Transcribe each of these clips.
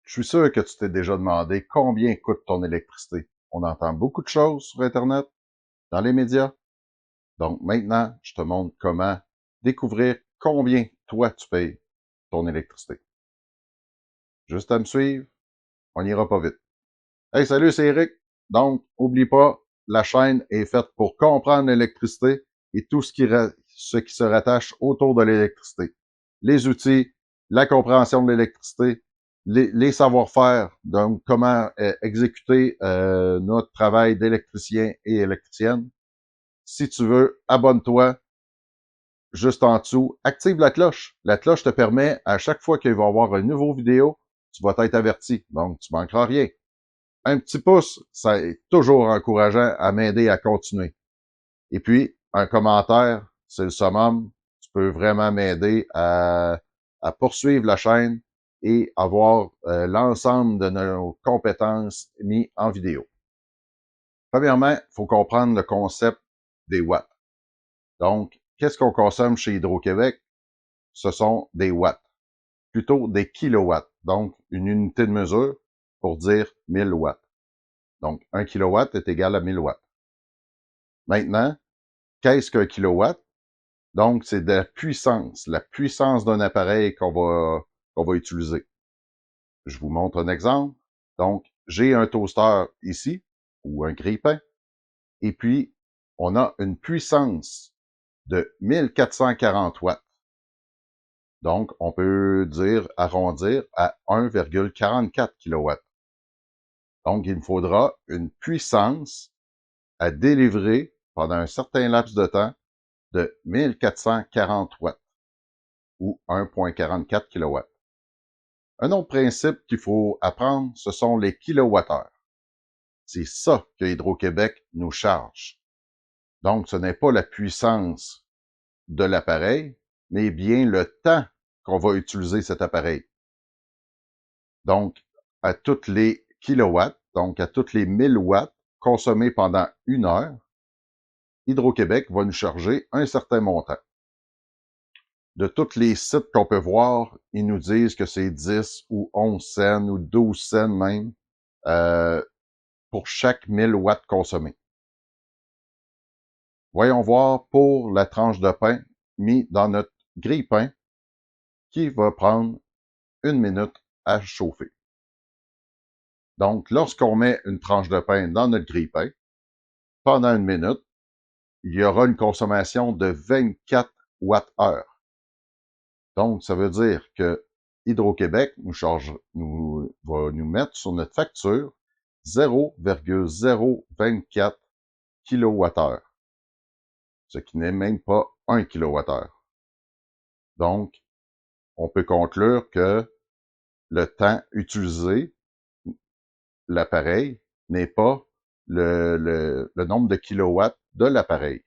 Je suis sûr que tu t'es déjà demandé combien coûte ton électricité. On entend beaucoup de choses sur Internet, dans les médias. Donc maintenant, je te montre comment découvrir combien toi tu payes ton électricité. Juste à me suivre, on n'ira pas vite. Hey, salut, c'est Eric. Donc, oublie pas, la chaîne est faite pour comprendre l'électricité et tout ce qui se rattache autour de l'électricité. Les outils, la compréhension de l'électricité, les savoir-faire, donc comment exécuter notre travail d'électricien et électricienne. Si tu veux, abonne-toi juste en dessous. Active la cloche. La cloche te permet, à chaque fois qu'il va y avoir une nouvelle vidéo, tu vas être averti. Donc, tu manqueras rien. Un petit pouce, ça est toujours encourageant à m'aider à continuer. Et puis, un commentaire, c'est le summum. Tu peux vraiment m'aider à poursuivre la chaîne et avoir l'ensemble de nos compétences mis en vidéo. Premièrement, il faut comprendre le concept des watts. Donc, qu'est-ce qu'on consomme chez Hydro-Québec? Ce sont des watts, plutôt des kilowatts. Donc, une unité de mesure pour dire 1000 watts. Donc, 1 kilowatt est égal à 1000 watts. Maintenant, qu'est-ce qu'un kilowatt? Donc, c'est de la puissance d'un appareil qu'on va utiliser. Je vous montre un exemple. Donc, j'ai un toaster ici, ou un grille-pain, et puis, on a une puissance de 1440 watts. Donc, on peut dire, arrondir à 1,44 kW. Donc, il me faudra une puissance à délivrer pendant un certain laps de temps de 1440 watts ou 1,44 kW. Un autre principe qu'il faut apprendre, ce sont les kilowattheures. C'est ça que Hydro-Québec nous charge. Donc, ce n'est pas la puissance de l'appareil, mais bien le temps qu'on va utiliser cet appareil. Donc, à toutes les kilowatts, donc à toutes les 1000 watts consommés pendant 1 heure, Hydro-Québec va nous charger un certain montant. De tous les sites qu'on peut voir, ils nous disent que c'est 10 ou 11 cents ou 12 cents même euh, pour chaque 1000 watts consommés. Voyons voir pour la tranche de pain mis dans notre grille-pain qui va prendre 1 minute à chauffer. Donc, lorsqu'on met une tranche de pain dans notre grille-pain, pendant 1 minute, il y aura une consommation de 24 watts-heure. Donc, ça veut dire que Hydro-Québec va nous mettre sur notre facture 0,024 kWh, ce qui n'est même pas 1 kWh. Donc, on peut conclure que le temps utilisé, l'appareil, n'est pas le nombre de kilowatts de l'appareil.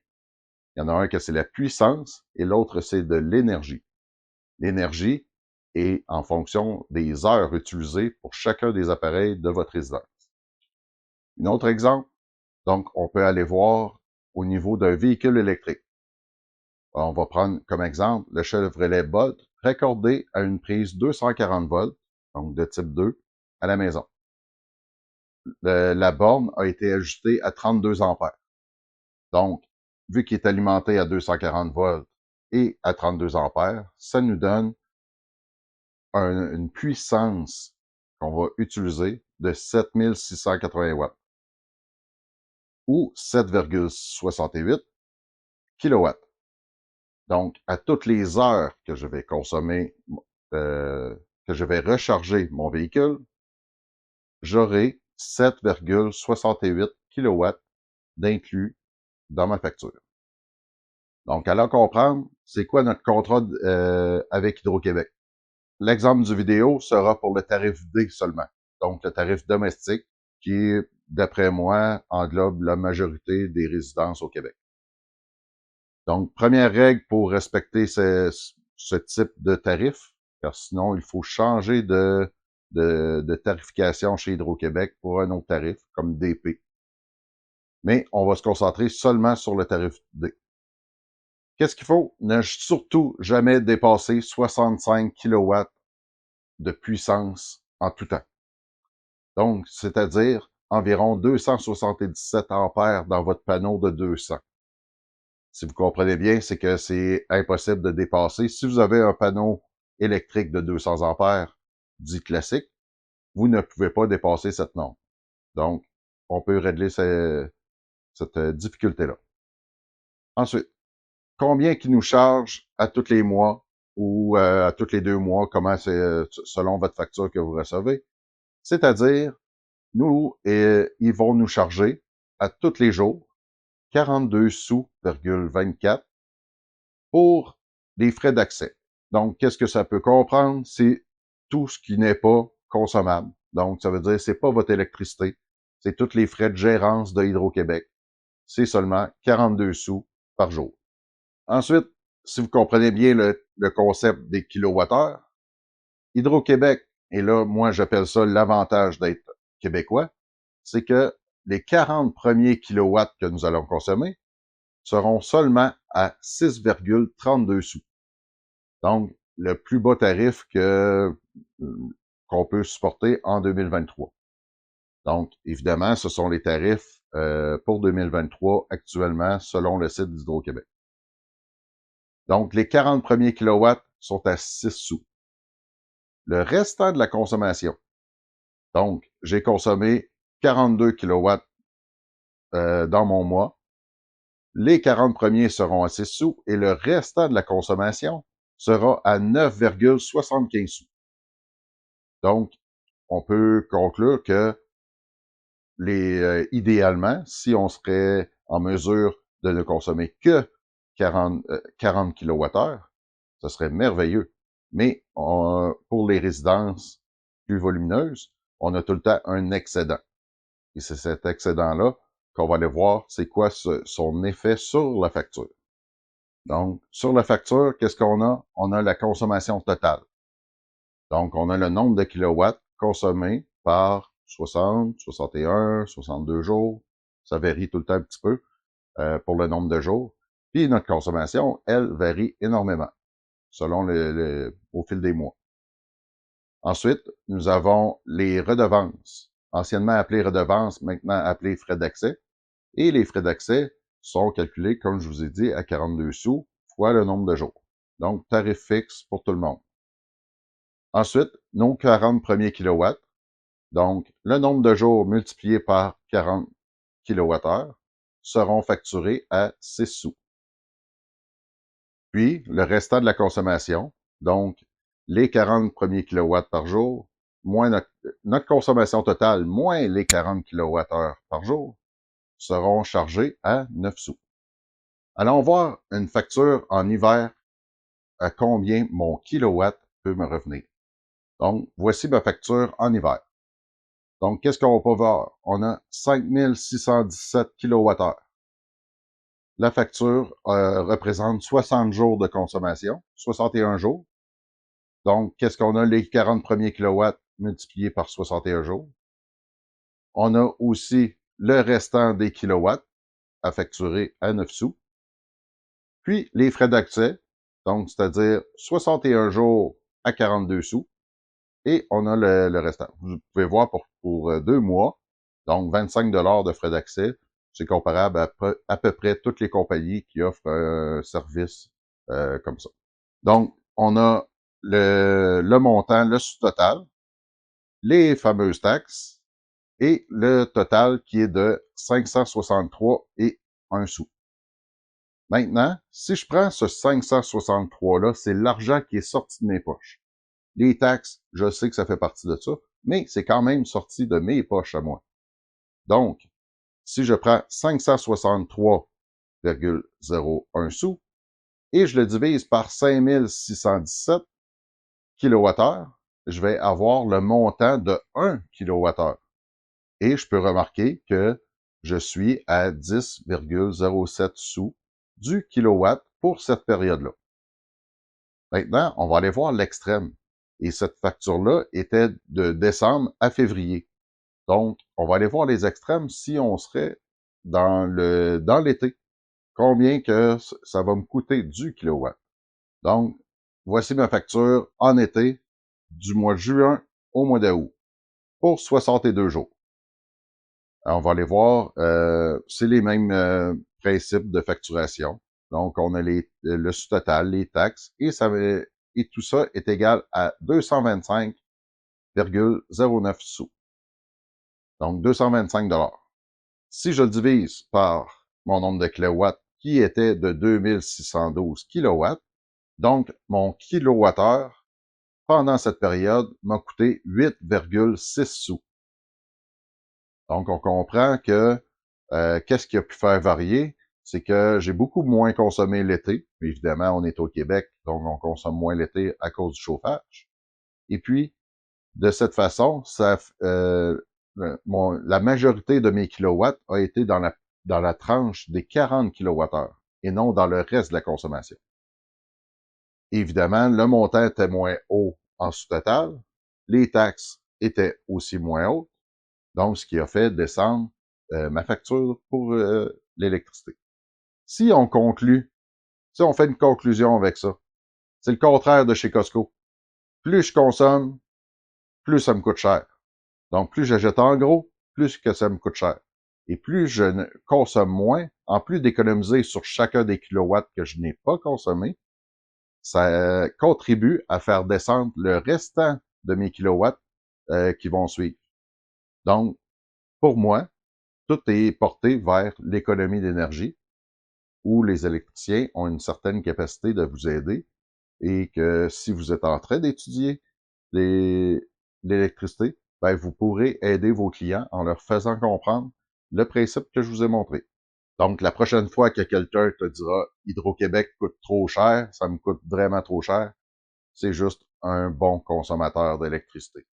Il y en a un que c'est la puissance et l'autre c'est de l'énergie. L'énergie est en fonction des heures utilisées pour chacun des appareils de votre résidence. Un autre exemple, donc on peut aller voir au niveau d'un véhicule électrique. On va prendre comme exemple le Chevrolet Bolt raccordé à une prise 240 volts, donc de type 2, à la maison. La borne a été ajustée à 32 ampères. Donc, vu qu'il est alimenté à 240 volts et à 32 ampères, ça nous donne une puissance qu'on va utiliser de 7680 watts ou 7,68 kilowatts. Donc, à toutes les heures que je vais consommer, que je vais recharger mon véhicule, j'aurai 7,68 kilowatts d'inclus dans ma facture. Donc, allons comprendre, c'est quoi notre contrat avec Hydro-Québec. L'exemple du vidéo sera pour le tarif D seulement, donc le tarif domestique, qui, d'après moi, englobe la majorité des résidences au Québec. Donc, première règle pour respecter ce type de tarif, car sinon, il faut changer de tarification chez Hydro-Québec pour un autre tarif, comme DP. Mais on va se concentrer seulement sur le tarif D. Qu'est-ce qu'il faut? Ne surtout jamais dépasser 65 kW de puissance en tout temps. Donc, c'est-à-dire environ 277 ampères dans votre panneau de 200. Si vous comprenez bien, c'est que c'est impossible de dépasser. Si vous avez un panneau électrique de 200 ampères, dit classique, vous ne pouvez pas dépasser cette norme. Donc, on peut régler cette difficulté-là. Ensuite, combien qui nous charge à tous les mois ou à tous les 2 mois, comment c'est selon votre facture que vous recevez. C'est-à-dire, nous, ils vont nous charger à tous les jours 42 sous,24 pour les frais d'accès. Donc, qu'est-ce que ça peut comprendre? C'est tout ce qui n'est pas consommable. Donc, ça veut dire c'est pas votre électricité, c'est tous les frais de gérance de Hydro-Québec. C'est seulement 42 sous par jour. Ensuite, si vous comprenez bien le concept des kilowattheures, Hydro-Québec, et là, moi, j'appelle ça l'avantage d'être québécois, c'est que les 40 premiers kilowatts que nous allons consommer seront seulement à 6,32 sous. Donc, le plus bas tarif qu'on peut supporter en 2023. Donc, évidemment, ce sont les tarifs pour 2023 actuellement selon le site d'Hydro-Québec. Donc, les 40 premiers kilowatts sont à 6 sous. Le restant de la consommation, donc, j'ai consommé 42 kilowatts dans mon mois. Les 40 premiers seront à 6 sous et le restant de la consommation sera à 9,75 sous. Donc, on peut conclure que idéalement, si on serait en mesure de ne consommer que 40 kWh, ce serait merveilleux. Mais pour les résidences plus volumineuses, on a tout le temps un excédent. Et c'est cet excédent-là qu'on va aller voir c'est quoi son effet sur la facture. Donc, sur la facture, qu'est-ce qu'on a? On a la consommation totale. Donc, on a le nombre de kilowatts consommés par 60, 61, 62 jours. Ça varie tout le temps un petit peu pour le nombre de jours. Puis notre consommation, elle, varie énormément selon au fil des mois. Ensuite, nous avons les redevances, anciennement appelées redevances, maintenant appelées frais d'accès. Et les frais d'accès sont calculés, comme je vous ai dit, à 42 sous fois le nombre de jours. Donc, tarif fixe pour tout le monde. Ensuite, nos 40 premiers kilowatts, donc le nombre de jours multiplié par 40 kWh, seront facturés à 6 sous. Puis, le restant de la consommation, donc les 40 premiers kilowatts par jour, moins notre consommation totale, moins les 40 kWh par jour, seront chargés à 9 sous. Allons voir une facture en hiver à combien mon kilowatt peut me revenir. Donc, voici ma facture en hiver. Donc, qu'est-ce qu'on peut voir? On a 5617 kWh. La facture représente 60 jours de consommation, 61 jours. Donc, qu'est-ce qu'on a? Les 40 premiers kilowatts multipliés par 61 jours. On a aussi le restant des kilowatts à facturer à 9 sous. Puis, les frais d'accès, donc, c'est-à-dire 61 jours à 42 sous. Et on a le restant. Vous pouvez voir pour 2 mois, donc 25 $ de frais d'accès. C'est comparable à peu près toutes les compagnies qui offrent un service comme ça. Donc, on a le montant, le sous-total, les fameuses taxes et le total qui est de 563 et 1 sou. Maintenant, si je prends ce 563-là, c'est l'argent qui est sorti de mes poches. Les taxes, je sais que ça fait partie de ça, mais c'est quand même sorti de mes poches à moi. Donc, si je prends 563,01 sous et je le divise par 5617 kWh, je vais avoir le montant de 1 kWh. Et je peux remarquer que je suis à 10,07 sous du kilowatt pour cette période-là. Maintenant, on va aller voir l'extrême. Et cette facture-là était de décembre à février. Donc, on va aller voir les extrêmes si on serait dans l'été. Combien que ça va me coûter du kilowatt. Donc, voici ma facture en été du mois de juin au mois d'août. pour 62 jours. Alors, on va aller voir, c'est les mêmes principes de facturation. Donc, on a le sous-total, les taxes, et tout ça est égal à 225,09 sous. Donc, 225 $. Si je le divise par mon nombre de kilowatts, qui était de 2612 kilowatts, donc mon kilowattheure, pendant cette période, m'a coûté 8,6 sous. Donc, on comprend que qu'est-ce qui a pu faire varier? C'est que j'ai beaucoup moins consommé l'été. Évidemment, on est au Québec, donc on consomme moins l'été à cause du chauffage. Et puis, de cette façon, la majorité de mes kilowatts a été dans la tranche des 40 kWh et non dans le reste de la consommation. Évidemment, le montant était moins haut en sous-total. Les taxes étaient aussi moins hautes. Donc, ce qui a fait descendre ma facture pour l'électricité. Si on fait une conclusion avec ça, c'est le contraire de chez Costco. Plus je consomme, plus ça me coûte cher. Donc, plus j'achète en gros, plus que ça me coûte cher. Et plus je consomme moins, en plus d'économiser sur chacun des kilowatts que je n'ai pas consommé, ça contribue à faire descendre le restant de mes kilowatts qui vont suivre. Donc, pour moi, tout est porté vers l'économie d'énergie, où les électriciens ont une certaine capacité de vous aider et que si vous êtes en train d'étudier l'électricité, ben, vous pourrez aider vos clients en leur faisant comprendre le principe que je vous ai montré. Donc, la prochaine fois que quelqu'un te dira « Hydro-Québec coûte trop cher, ça me coûte vraiment trop cher », c'est juste un bon consommateur d'électricité.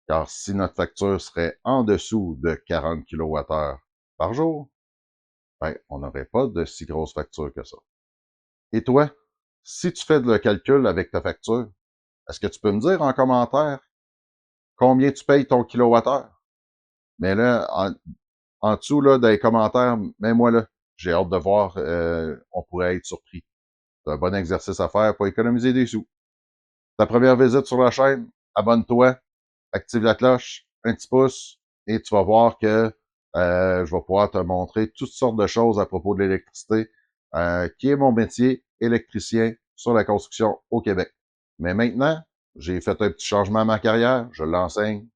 Car si notre facture serait en dessous de 40 kWh par jour, ben, on n'aurait pas de si grosse facture que ça. Et toi, si tu fais le calcul avec ta facture, est-ce que tu peux me dire en commentaire combien tu payes ton kilowattheure? Mais là, en dessous là, dans les commentaires, mets-moi là. J'ai hâte de voir, on pourrait être surpris. C'est un bon exercice à faire pour économiser des sous. Ta première visite sur la chaîne, abonne-toi, active la cloche, un petit pouce, et tu vas voir que je vais pouvoir te montrer toutes sortes de choses à propos de l'électricité, qui est mon métier, électricien sur la construction au Québec. Mais maintenant, j'ai fait un petit changement à ma carrière, je l'enseigne